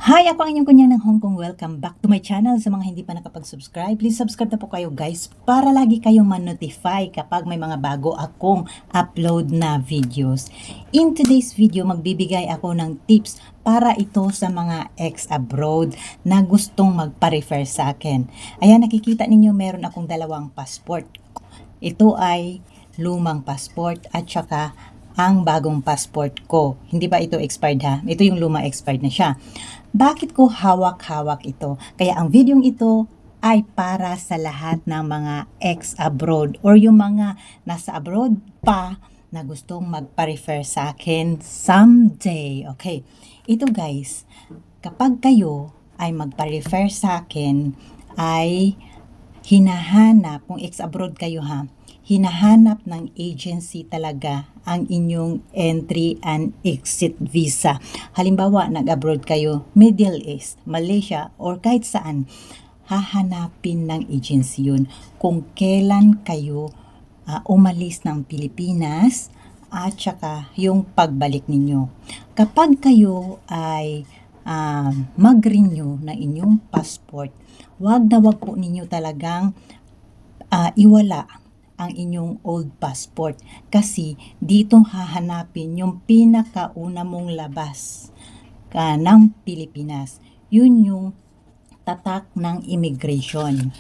Hi! Ako ang inyong kunyang ng Hong Kong. Welcome back to my channel. Sa mga hindi pa nakapag-subscribe, please subscribe na po kayo guys para lagi kayong ma-notify kapag may mga bago akong upload na videos. In today's video, magbibigay ako ng tips para ito sa mga ex-abroad na gustong magpa-refer sa akin. Ayan, nakikita ninyo meron akong dalawang passport. Ito ay lumang passport at saka ang bagong passport ko. Hindi ba ito expired ha? Ito yung luma, expired na siya. Bakit ko hawak-hawak ito? Kaya ang videong ito ay para sa lahat ng mga ex-abroad or yung mga nasa abroad pa na gustong magpa-refer sa akin someday. Okay, ito guys, kapag kayo ay magpa-refer sa akin ay hinahanap, kung ex-abroad kayo ha, hinahanap ng agency talaga ang inyong entry and exit visa. Halimbawa, nag-abroad kayo, Middle East, Malaysia, or kahit saan, hahanapin ng agency yun kung kailan kayo umalis ng Pilipinas at saka yung pagbalik ninyo. Kapag kayo ay mag-renew ng inyong passport, wag na wag po ninyo talagang iwala ang inyong old passport kasi dito hahanapin yung pinakauna mong labas ng Pilipinas. Yun yung tatak ng immigration.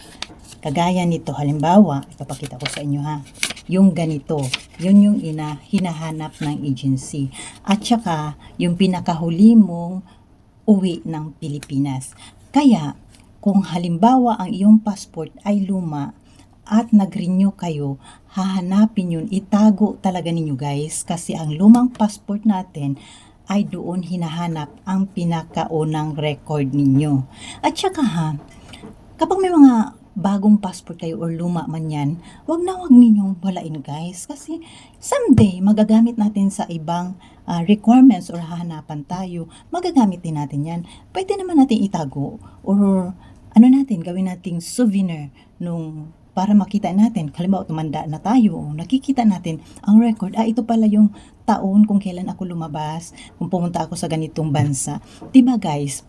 Kagaya nito, halimbawa, ipapakita ko sa inyo ha, yung ganito, yun yung hinahanap ng agency. At saka, yung pinakahuli mong uwi ng Pilipinas. Kaya, kung halimbawa ang iyong passport ay luma at nag-renew kayo, hahanapin yun, itago talaga ninyo guys kasi ang lumang passport natin ay doon hinahanap ang pinakaunang record ninyo. At saka ha, kapag may mga bagong passport kayo or luma man yan, wag na wag ninyong walain guys kasi someday magagamit natin sa ibang requirements or hahanapan tayo, magagamit din natin yan. Pwede naman natin itago or ano natin, gawin nating souvenir nung para makita natin, halimbawa tumanda na tayo, nakikita natin ang record, ito pala yung taon kung kailan ako lumabas, kung pumunta ako sa ganitong bansa. Diba guys?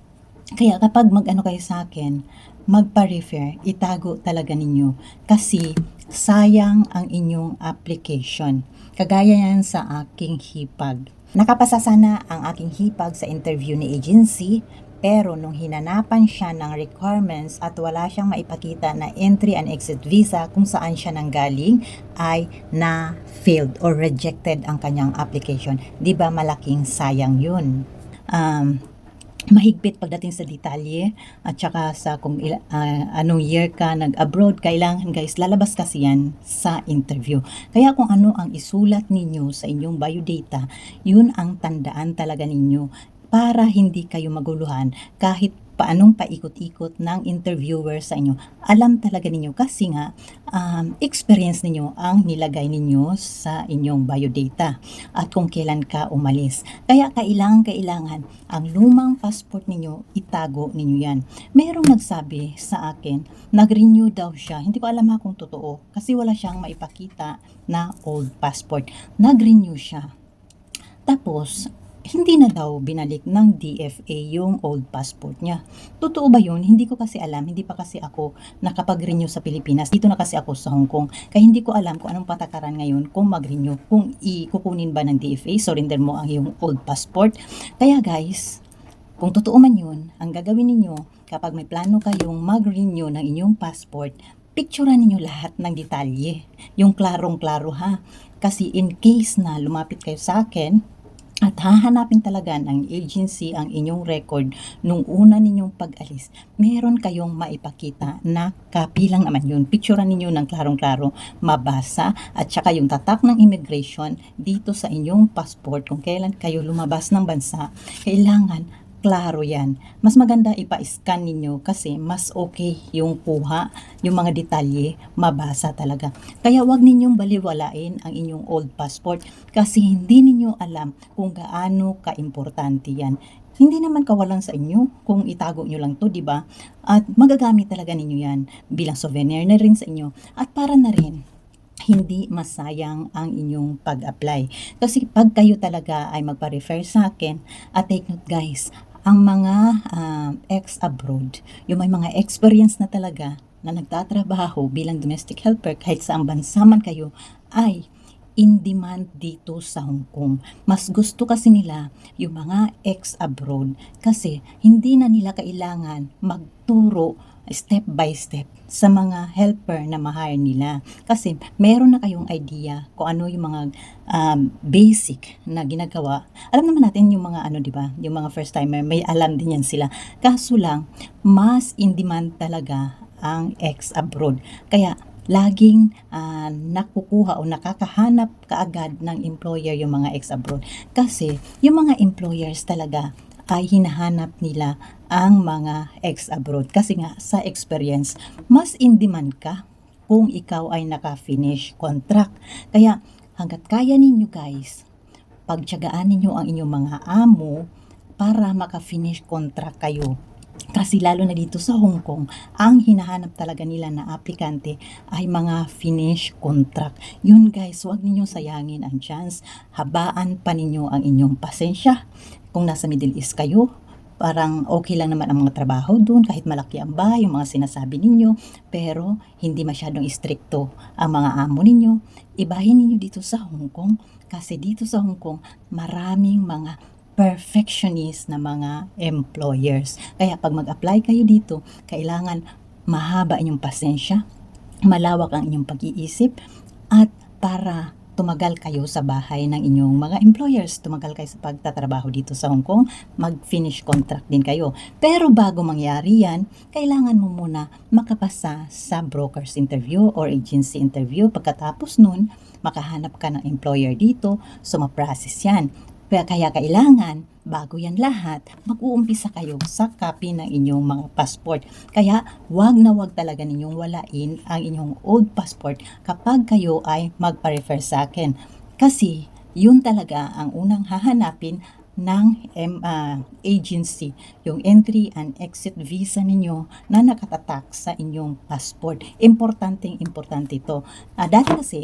Kaya kapag mag-ano kayo sa akin, magpa-refer, itago talaga ninyo kasi sayang ang inyong application. Kagaya yan sa aking hipag. Nakapasa sana ang aking hipag sa interview ni agency, pero nung hinanapan siya ng requirements at wala siyang maipakita na entry and exit visa kung saan siya nanggaling, ay na-failed or rejected ang kanyang application. Di ba malaking sayang yun? Mahigpit pagdating sa detalye at saka sa kung anong year ka nag-abroad, kailangan guys, lalabas kasi yan sa interview. Kaya kung ano ang isulat ninyo sa inyong biodata, yun ang tandaan talaga ninyo para hindi kayo maguluhan kahit paanong paikot-ikot ng interviewer sa inyo. Alam talaga ninyo kasi nga experience ninyo ang nilagay ninyo sa inyong biodata at kung kailan ka umalis. Kaya kailangan ang lumang passport ninyo, itago ninyo yan. Merong nagsabi sa akin, nag-renew daw siya. Hindi ko alam kung totoo kasi wala siyang maipakita na old passport. Nag-renew siya. Tapos, hindi na daw binalik ng DFA yung old passport niya. Totoo ba yun? Hindi ko kasi alam. Hindi pa kasi ako nakapag-renew sa Pilipinas. Dito na kasi ako sa Hong Kong. Kaya hindi ko alam kung anong patakaran ngayon kung mag-renew. Kung ikukunin ba ng DFA, surrender mo ang iyong old passport. Kaya guys, kung totoo man yun, ang gagawin ninyo kapag may plano kayong mag-renew ng inyong passport, picturean ninyo lahat ng detalye. Yung klarong-klaro ha. Kasi in case na lumapit kayo sa akin, at hahanapin talaga ng agency ang inyong record nung una ninyong pag-alis, meron kayong maipakita na kapilang naman yun. Picturean ninyo ng klarong-klaro, mabasa, at saka yung tatak ng immigration dito sa inyong passport kung kailan kayo lumabas ng bansa. Kailangan klaro yan. Mas maganda ipa-scan ninyo kasi mas okay yung kuha, yung mga detalye, mabasa talaga. Kaya wag ninyong baliwalain ang inyong old passport kasi hindi ninyo alam kung gaano kaimportante yan. Hindi naman kawalan sa inyo kung itago nyo lang to, di ba? At magagamit talaga ninyo yan bilang souvenir na rin sa inyo. At para na rin hindi masayang ang inyong pag-apply. Kasi pag kayo talaga ay magpa-refer sa akin, at take note guys, ang mga ex-abroad, yung may mga experience na talaga na nagtatrabaho bilang domestic helper kahit saang bansa man kayo, ay in demand dito sa Hong Kong. Mas gusto kasi nila yung mga ex-abroad kasi hindi na nila kailangan magturo step by step sa mga helper na ma-hire nila. Kasi meron na kayong idea kung ano yung mga basic na ginagawa. Alam naman natin yung mga ano, di ba? Yung mga first timer, may alam din yan sila. Kaso lang, mas in demand talaga ang ex-abroad. Kaya laging nakukuha o nakakahanap kaagad ng employer yung mga ex-abroad. Kasi yung mga employers talaga ay hinahanap nila ang mga ex-abroad. Kasi nga sa experience, mas in demand ka kung ikaw ay naka-finish contract. Kaya hanggat kaya ninyo guys, pagtiyagaan ninyo ang inyong mga amo para maka-finish contract kayo. Kasi lalo na dito sa Hong Kong, ang hinahanap talaga nila na aplikante ay mga finish contract. Yun guys, huwag ninyong sayangin ang chance. Habaan pa ninyo ang inyong pasensya. Kung nasa Middle East kayo, parang okay lang naman ang mga trabaho doon kahit malaki ang bahay, yung mga sinasabi ninyo, pero hindi masyadong istrikto ang mga amo ninyo. Ibahin ninyo dito sa Hong Kong kasi dito sa Hong Kong maraming mga perfectionist na mga employers. Kaya pag mag-apply kayo dito, kailangan mahaba inyong pasensya, malawak ang inyong pag-iisip, at para tumagal kayo sa bahay ng inyong mga employers, tumagal kayo sa pagtatrabaho dito sa Hong Kong, mag-finish contract din kayo. Pero bago mangyari yan, kailangan mo muna makapasa sa broker's interview or agency interview. Pagkatapos nun, makahanap ka ng employer dito, so ma-process yan. Kaya kailangan, bago yan lahat, mag-uumpisa kayo sa copy ng inyong mga passport. Kaya wag na wag talaga ninyong walain ang inyong old passport kapag kayo ay magpa-refer sa akin. Kasi yun talaga ang unang hahanapin ng agency, yung entry and exit visa ninyo na nakatatak sa inyong passport. Importante ito. Dati kasi,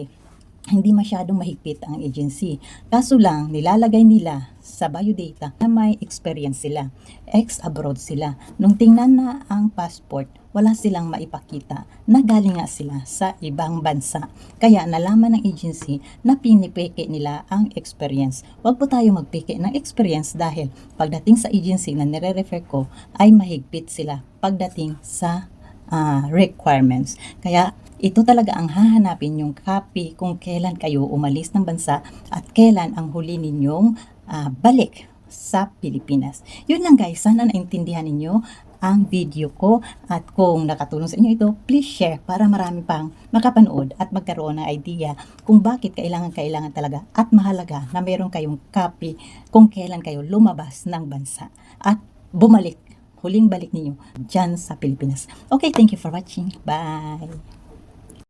hindi masyadong mahigpit ang agency. Kaso lang, nilalagay nila sa biodata na may experience sila. Ex-abroad sila. Nung tingnan na ang passport, wala silang maipakita na galing nga sila sa ibang bansa. Kaya nalaman ng agency na pinipeke nila ang experience. Huwag po tayo magpeke ng experience dahil pagdating sa agency na nire-refer ko ay mahigpit sila pagdating sa requirements. Kaya ito talaga ang hahanapin yung copy kung kailan kayo umalis ng bansa at kailan ang huli ninyong balik sa Pilipinas. Yun lang guys, sana naintindihan ninyo ang video ko at kung nakatulong sa inyo ito, please share para marami pang makapanood at magkaroon ng idea kung bakit kailangan talaga at mahalaga na meron kayong copy kung kailan kayo lumabas ng bansa at huling balik ninyo dyan sa Pilipinas. Okay, thank you for watching. Bye!